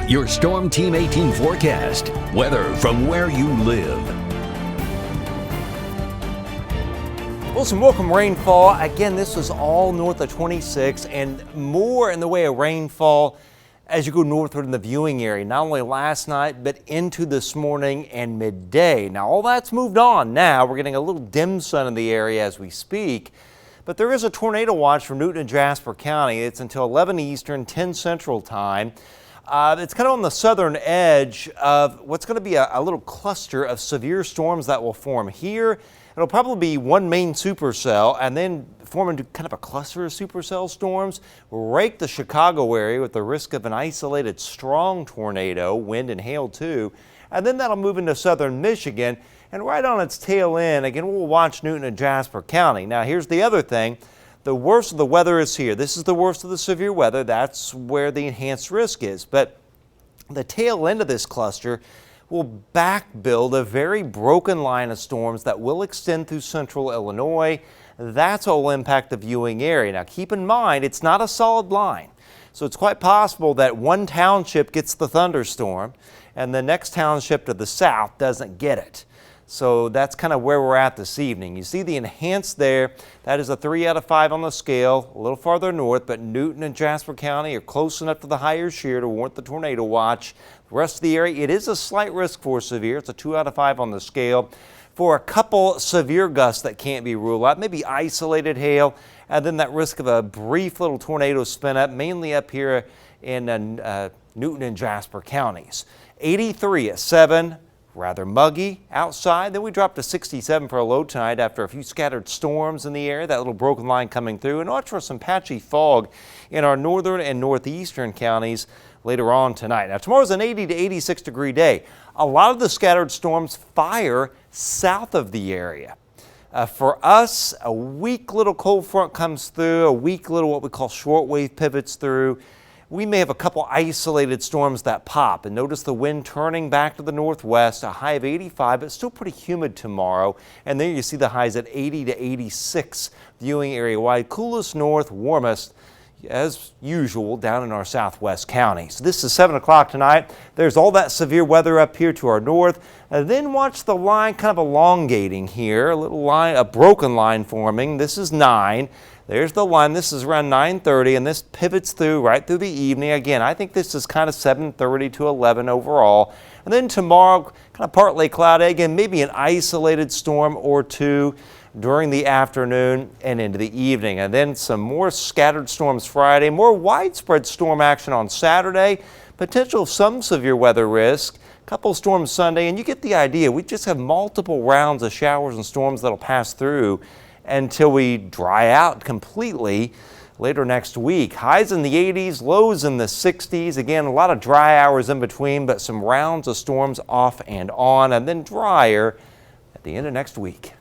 Your Storm Team 18 forecast. Weather from where you live. Well, some welcome rainfall. Again, this is all north of 26 and more in the way of rainfall as you go northward in the viewing area. Not only last night, but into this morning and midday. Now, all that's moved on now. We're getting a little dim sun in the area as we speak. But there is a tornado watch for Newton and Jasper County. It's until 11 Eastern, 10 Central time. It's kind of on the southern edge of what's going to be a little cluster of severe storms that will form here. It'll probably be one main supercell and then form into kind of a cluster of supercell storms. Rake the Chicago area with the risk of an isolated strong tornado, wind and hail too. And then that'll move into southern Michigan. And right on its tail end, again, we'll watch Newton and Jasper County. Now, here's the other thing. The worst of the weather is here. This is the worst of the severe weather. That's where the enhanced risk is. But the tail end of this cluster will back build a very broken line of storms that will extend through central Illinois. That's what will impact the viewing area. Now, keep in mind, it's not a solid line. So it's quite possible that one township gets the thunderstorm and the next township to the south doesn't get it. So that's kind of where we're at this evening. You see the enhanced there. That is a 3 out of 5 on the scale, a little farther north, but Newton and Jasper County are close enough to the higher shear to warrant the tornado watch. The rest of the area, it is a slight risk for severe. It's a 2 out of 5 on the scale. For a couple severe gusts that can't be ruled out, maybe isolated hail, and then that risk of a brief little tornado spin up, mainly up here in Newton and Jasper counties. 83 at 7. Rather muggy outside. Then we dropped to 67 for a low tonight after a few scattered storms in the area, that little broken line coming through. And watch for some patchy fog in our northern and northeastern counties later on tonight. Now, tomorrow's an 80 to 86 degree day. A lot of the scattered storms fire south of the area. For us, a weak little cold front comes through, a weak little what we call shortwave pivots through. We may have a couple isolated storms that pop, and notice the wind turning back to the northwest, a high of 85, but still pretty humid tomorrow. And there you see the highs at 80 to 86 viewing area wide. Coolest north, warmest as usual down in our southwest counties. This is 7 o'clock tonight. There's all that severe weather up here to our north. And then watch the line kind of elongating here, a little line, a broken line forming. This is 9. There's the line. This is around 9:30, and this pivots through right through the evening. Again, I think this is kind of 7:30 to 11 overall. And then tomorrow, kind of partly cloudy. Again, maybe an isolated storm or two during the afternoon and into the evening. And then some more scattered storms Friday, more widespread storm action on Saturday, potential of some severe weather risk. Couple storms Sunday, and you get the idea. We just have multiple rounds of showers and storms that'll pass through until we dry out completely later next week. Highs in the 80s, lows in the 60s. Again, a lot of dry hours in between, but some rounds of storms off and on, and then drier at the end of next week.